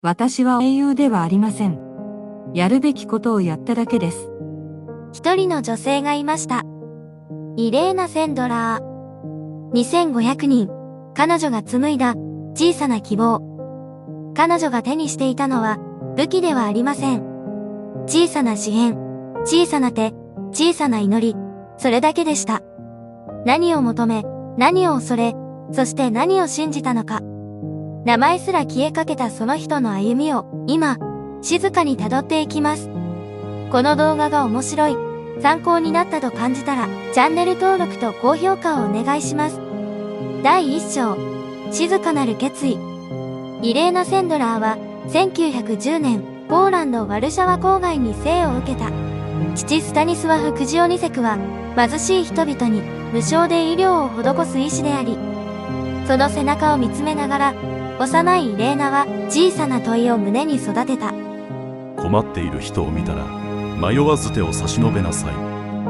私は英雄ではありません。やるべきことをやっただけです。一人の女性がいました。イレーナ・センドラー。2500人。彼女が紡いだ小さな希望。彼女が手にしていたのは武器ではありません。小さな詩篇、小さな手、小さな祈り、それだけでした。何を求め、何を恐れ、そして何を信じたのか。名前すら消えかけたその人の歩みを今、静かに辿っていきます。この動画が面白い、参考になったと感じたら、チャンネル登録と高評価をお願いします。第1章、静かなる決意。イレーナ・センドラーは、1910年、ポーランド・ワルシャワ郊外に生を受けた。父スタニスワフ・クジオニセクは、貧しい人々に無償で医療を施す医師であり、その背中を見つめながら、幼いイレーナは小さな問いを胸に育てた。困っている人を見たら、迷わず手を差し伸べなさい。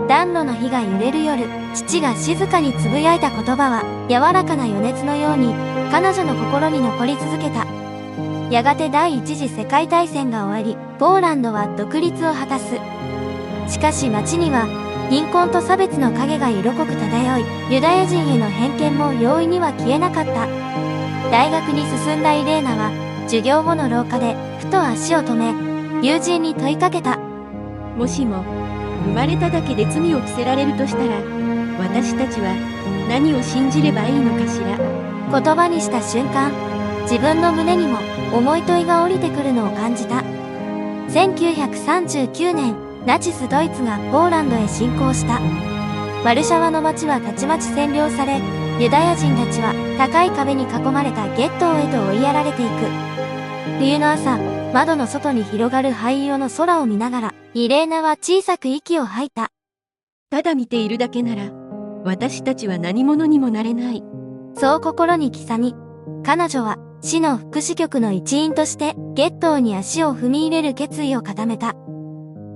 暖炉の火が揺れる夜、父が静かにつぶやいた言葉は、柔らかな余熱のように、彼女の心に残り続けた。やがて第一次世界大戦が終わり、ポーランドは独立を果たす。しかし街には、貧困と差別の影が色濃く漂い、ユダヤ人への偏見も容易には消えなかった。大学に進んだイレーナは、授業後の廊下で、ふと足を止め、友人に問いかけた。もしも、生まれただけで罪を着せられるとしたら、私たちは何を信じればいいのかしら。言葉にした瞬間、自分の胸にも重い問いが降りてくるのを感じた。1939年、ナチスドイツがポーランドへ侵攻した。ワルシャワの街はたちまち占領され、ユダヤ人たちは高い壁に囲まれたゲットーへと追いやられていく。冬の朝、窓の外に広がる灰色の空を見ながら、イレーナは小さく息を吐いた。ただ見ているだけなら、私たちは何者にもなれない。そう心に刻み、彼女は市の福祉局の一員としてゲットーに足を踏み入れる決意を固めた。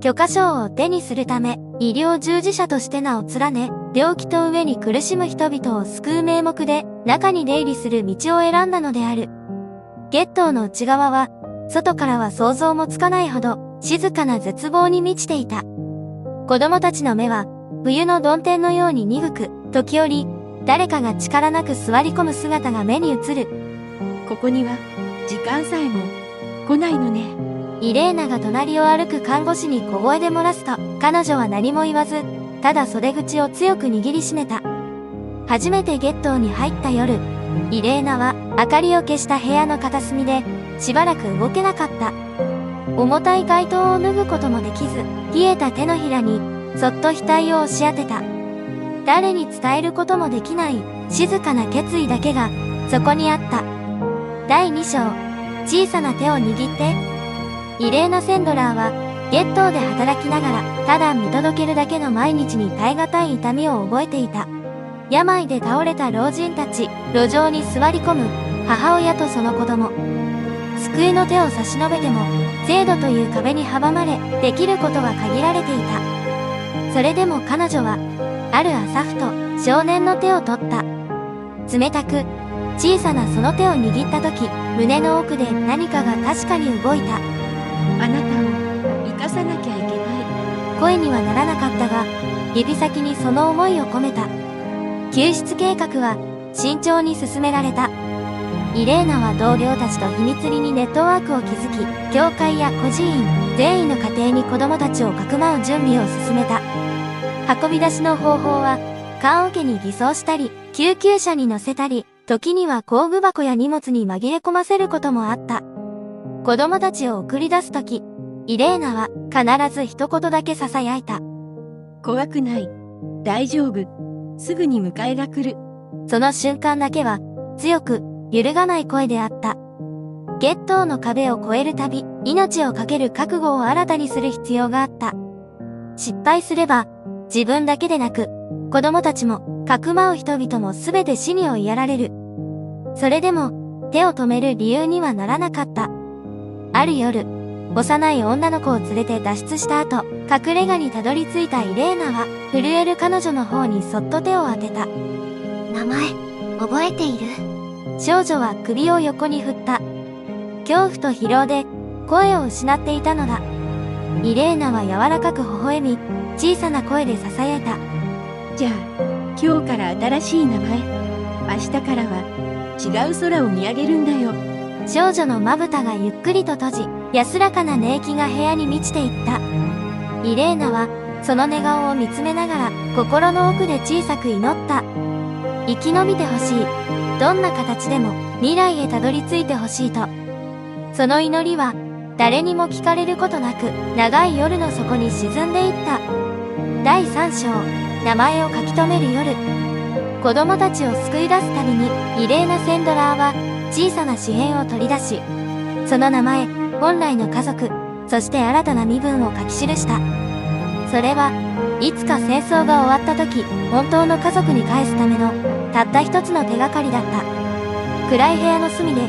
許可証を手にするため、医療従事者として名を連ね、病気と飢えに苦しむ人々を救う名目で、中に出入りする道を選んだのである。ゲットーの内側は、外からは想像もつかないほど、静かな絶望に満ちていた。子供たちの目は、冬の曇天のように鈍く、時折、誰かが力なく座り込む姿が目に映る。ここには、時間さえも、来ないのね。イレーナが隣を歩く看護師に小声で漏らすと、彼女は何も言わず、ただ袖口を強く握りしめた。初めてゲットーに入った夜、イレーナは明かりを消した部屋の片隅で、しばらく動けなかった。重たい街灯を脱ぐこともできず、冷えた手のひらに、そっと額を押し当てた。誰に伝えることもできない、静かな決意だけが、そこにあった。第2章、小さな手を握って。イレーナ・センドラーは、ゲットーで働きながら、ただ見届けるだけの毎日に耐え難い痛みを覚えていた。病で倒れた老人たち、路上に座り込む、母親とその子供。救いの手を差し伸べても、制度という壁に阻まれ、できることは限られていた。それでも彼女は、ある朝ふと、少年の手を取った。冷たく、小さなその手を握った時、胸の奥で何かが確かに動いた。あなたを生かさなきゃいけない。声にはならなかったが、指先にその思いを込めた。救出計画は慎重に進められた。イレーナは同僚たちと秘密裏にネットワークを築き、教会や孤児院、善意の家庭に子供たちをかくまう準備を進めた。運び出しの方法は、棺桶に偽装したり、救急車に乗せたり、時には工具箱や荷物に紛れ込ませることもあった。子供たちを送り出すとき、イレーナは必ず一言だけ囁いた。怖くない。大丈夫。すぐに迎えが来る。その瞬間だけは、強く、揺るがない声であった。ゲットーの壁を越えるたび、命を懸ける覚悟を新たにする必要があった。失敗すれば、自分だけでなく、子供たちも、かくまう人々もすべて死に追いやられる。それでも、手を止める理由にはならなかった。ある夜、幼い女の子を連れて脱出した後、隠れ家にたどり着いたイレーナは、震える彼女の方にそっと手を当てた。名前、覚えている？少女は首を横に振った。恐怖と疲労で声を失っていたのだ。イレーナは柔らかく微笑み、小さな声で囁いた。じゃあ、今日から新しい名前。明日からは違う空を見上げるんだよ。少女のまぶたがゆっくりと閉じ、安らかな寝息が部屋に満ちていった。イレーナはその寝顔を見つめながら心の奥で小さく祈った。生き延びてほしい。どんな形でも未来へたどり着いてほしいと。その祈りは誰にも聞かれることなく長い夜の底に沈んでいった。第3章、名前を書き留める夜。子供たちを救い出すたびにイレーナ・センドラーは小さな紙片を取り出し、その名前、本来の家族、そして新たな身分を書き記した。それはいつか戦争が終わった時、本当の家族に返すためのたった一つの手がかりだった。暗い部屋の隅で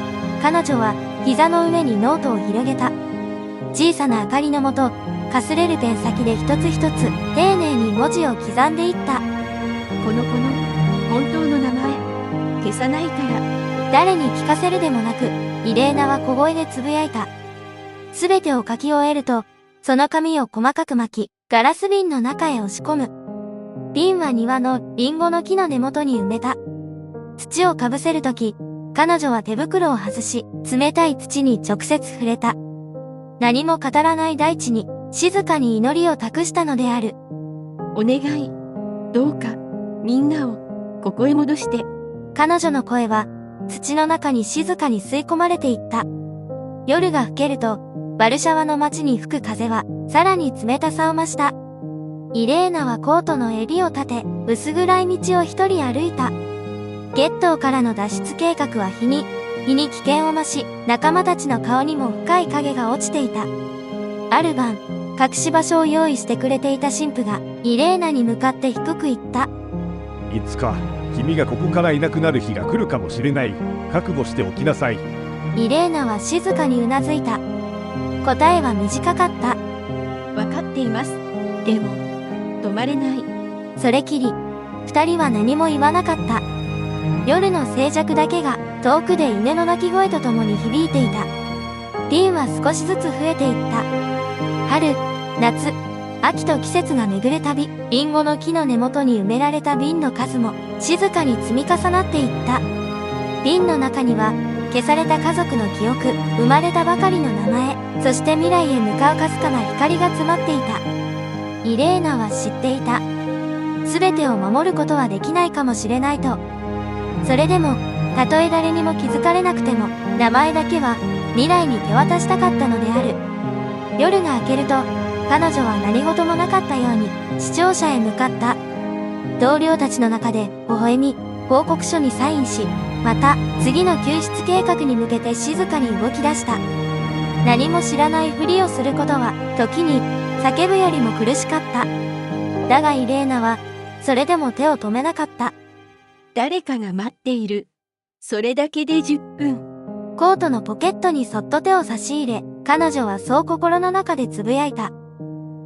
彼女は膝の上にノートを広げた。小さな明かりのもと、かすれるペン先で一つ一つ丁寧に文字を刻んでいった。この子の本当の名前、消さないから。誰に聞かせるでもなく、イレーナは小声でつぶやいた。すべてを書き終えると、その紙を細かく巻き、ガラス瓶の中へ押し込む。瓶は庭のリンゴの木の根元に埋めた。土をかぶせるとき、彼女は手袋を外し、冷たい土に直接触れた。何も語らない大地に、静かに祈りを託したのである。お願い。どうか、みんなを、ここへ戻して。彼女の声は、土の中に静かに吸い込まれていった。夜が更けると、ワルシャワの街に吹く風は、さらに冷たさを増した。イレーナはコートの襟を立て、薄暗い道を一人歩いた。ゲットーからの脱出計画は日に危険を増し、仲間たちの顔にも深い影が落ちていた。ある晩、隠し場所を用意してくれていた神父が、イレーナに向かって低く言った。いつか君がここからいなくなる日が来るかもしれない。覚悟しておきなさい。イレーナは静かにうなずいた。答えは短かった。わかっています。でも、止まれない。それきり、二人は何も言わなかった。夜の静寂だけが遠くで犬の鳴き声とともに響いていた。瓶は少しずつ増えていった。春、夏、秋と季節が巡るたび、リンゴの木の根元に埋められた瓶の数も静かに積み重なっていった。瓶の中には消された家族の記憶、生まれたばかりの名前、そして未来へ向かうかすかな光が詰まっていた。イレーナは知っていた。すべてを守ることはできないかもしれないと。それでも、たとえ誰にも気づかれなくても、名前だけは未来に手渡したかったのである。夜が明けると、彼女は何事もなかったように視聴者へ向かった。同僚たちの中で微笑み、報告書にサインし、また次の救出計画に向けて静かに動き出した。何も知らないふりをすることは時に叫ぶよりも苦しかった。だがイレーナはそれでも手を止めなかった。誰かが待っている。それだけで10分。コートのポケットにそっと手を差し入れ、彼女はそう心の中でつぶやいた。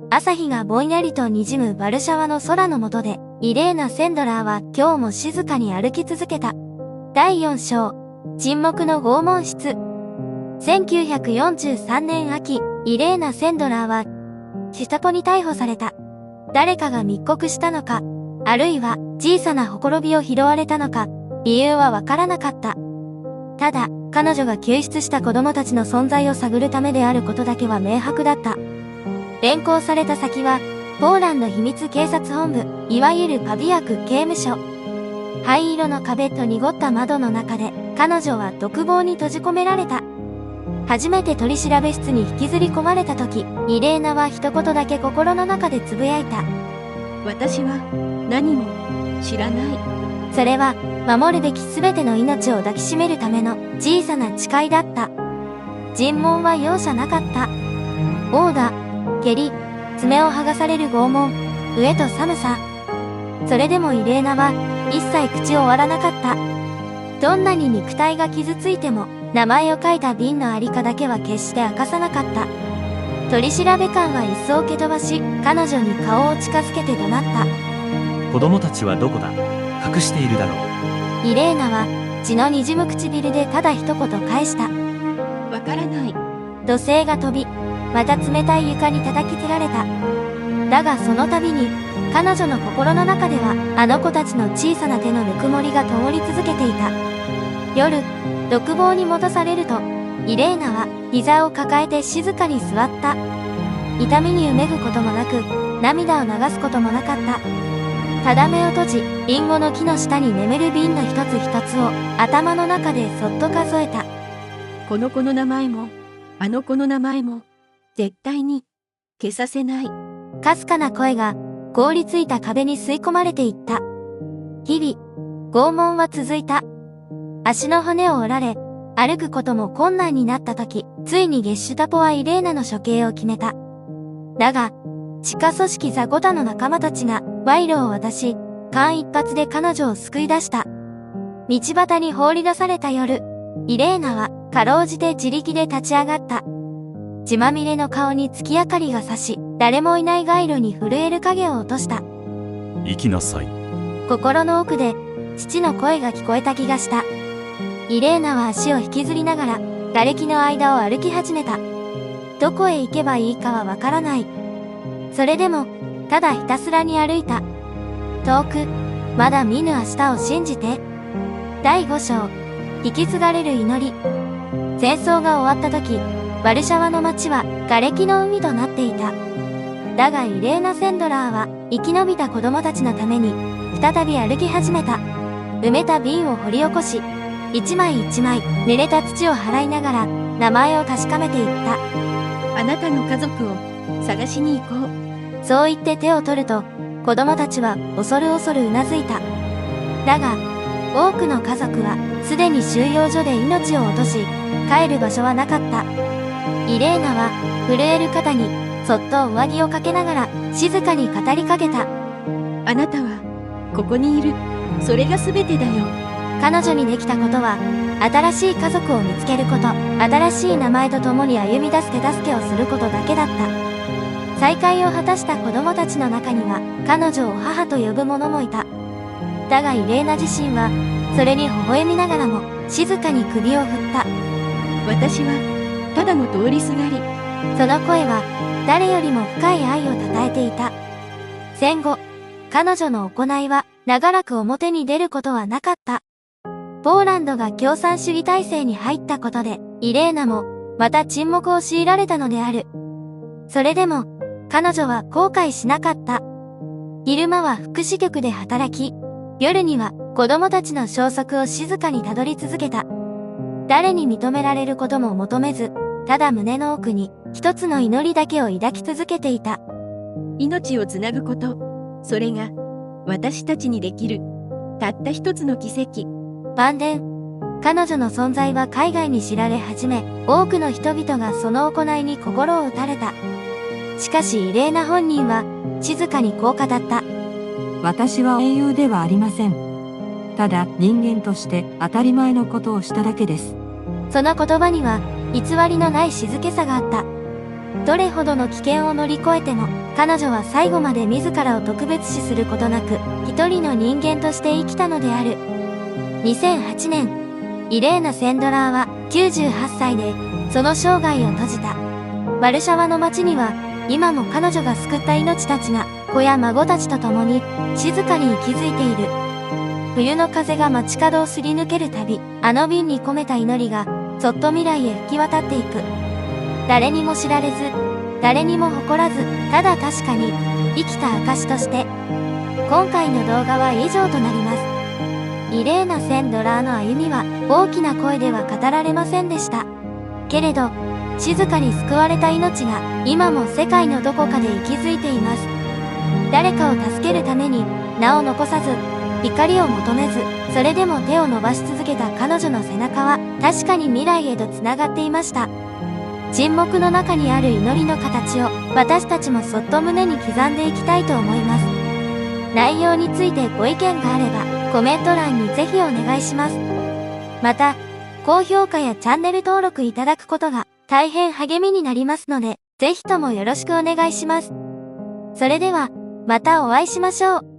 朝日がぼんやりと滲むワルシャワの空の下で、イレーナ・センドラーは今日も静かに歩き続けた。第4章、沈黙の拷問室。1943年秋、イレーナ・センドラーは、シュタポに逮捕された。誰かが密告したのか、あるいは小さなほころびを拾われたのか、理由はわからなかった。ただ、彼女が救出した子供たちの存在を探るためであることだけは明白だった。連行された先は、ポーランド秘密警察本部、いわゆるパビアク刑務所。灰色の壁と濁った窓の中で、彼女は独房に閉じ込められた。初めて取り調べ室に引きずり込まれた時、イレーナは一言だけ心の中でつぶやいた。私は何も知らない。それは、守るべきすべての命を抱きしめるための小さな誓いだった。尋問は容赦なかった。殴打、蹴り、爪を剥がされる拷問、飢えと寒さ。それでもイレーナは一切口を割らなかった。どんなに肉体が傷ついても、名前を書いた瓶のありかだけは決して明かさなかった。取り調べ官は椅子を蹴飛ばし、彼女に顔を近づけて怒鳴った。子供たちはどこだ？隠しているだろう。イレーナは血の滲む唇でただ一言返した。わからない。土星が飛び、また冷たい床に叩きつけられた。だがその度に、彼女の心の中では、あの子たちの小さな手のぬくもりが灯り続けていた。夜、独房に戻されると、イレーナは膝を抱えて静かに座った。痛みにうめぐこともなく、涙を流すこともなかった。ただ目を閉じ、リンゴの木の下に眠る瓶の一つ一つを頭の中でそっと数えた。この子の名前も、あの子の名前も、絶対に消させない。かすかな声が凍りついた壁に吸い込まれていった。日々、拷問は続いた。足の骨を折られ、歩くことも困難になった時、ついにゲッシュタポはイレーナの処刑を決めた。だが、地下組織ザゴタの仲間たちが賄賂を渡し、間一髪で彼女を救い出した。道端に放り出された夜、イレーナはかろうじて自力で立ち上がった。血まみれの顔に月明かりが差し、誰もいない街路に震える影を落とした。生きなさい。心の奥で父の声が聞こえた気がした。イレーナは足を引きずりながら、瓦礫の間を歩き始めた。どこへ行けばいいかはわからない。それでも、ただひたすらに歩いた。遠く、まだ見ぬ明日を信じて。第5章、引き継がれる祈り。戦争が終わった時、ワルシャワの街は瓦礫の海となっていた。だがイレーナ・センドラーは生き延びた子供たちのために再び歩き始めた。埋めた瓶を掘り起こし、一枚一枚濡れた土を払いながら名前を確かめていった。あなたの家族を探しに行こう。そう言って手を取ると、子供たちは恐る恐るうなずいた。だが、多くの家族はすでに収容所で命を落とし、帰る場所はなかった。イレーナは震える肩にそっと上着をかけながら静かに語りかけた。あなたはここにいる。それが全てだよ。彼女にできたことは、新しい家族を見つけること、新しい名前と共に歩み出す手助けをすることだけだった。再会を果たした子供たちの中には、彼女を母と呼ぶ者もいた。だがイレーナ自身は、それに微笑みながらも、静かに首を振った。私は、ただの通りすがり。その声は、誰よりも深い愛を称えていた。戦後、彼女の行いは、長らく表に出ることはなかった。ポーランドが共産主義体制に入ったことで、イレーナも、また沈黙を強いられたのである。それでも、彼女は後悔しなかった。昼間は福祉局で働き、夜には子供たちの消息を静かにたどり続けた。誰に認められることも求めず、ただ胸の奥に一つの祈りだけを抱き続けていた。命をつなぐこと。それが、私たちにできる、たった一つの奇跡。晩年、彼女の存在は海外に知られ始め、多くの人々がその行いに心を打たれた。しかしイレーナ本人は、静かにこう語った。私は英雄ではありません。ただ人間として当たり前のことをしただけです。その言葉には、偽りのない静けさがあった。どれほどの危険を乗り越えても、彼女は最後まで自らを特別視することなく、一人の人間として生きたのである。2008年、イレーナ・センドラーは98歳で、その生涯を閉じた。ワルシャワの街には、今も彼女が救った命たちが、子や孫たちと共に、静かに息づいている。冬の風が街角をすり抜けるたび、あの瓶に込めた祈りが、そっと未来へ吹き渡っていく。誰にも知られず、誰にも誇らず、ただ確かに、生きた証として。今回の動画は以上となります。イレーナ・センドラーの歩みは、大きな声では語られませんでした。けれど、静かに救われた命が、今も世界のどこかで息づいています。誰かを助けるために、名を残さず、光を求めず、それでも手を伸ばし続けた彼女の背中は、確かに未来へとつながっていました。沈黙の中にある祈りの形を、私たちもそっと胸に刻んでいきたいと思います。内容についてご意見があれば、コメント欄にぜひお願いします。また、高評価やチャンネル登録いただくことが、大変励みになりますので、ぜひともよろしくお願いします。それでは、またお会いしましょう。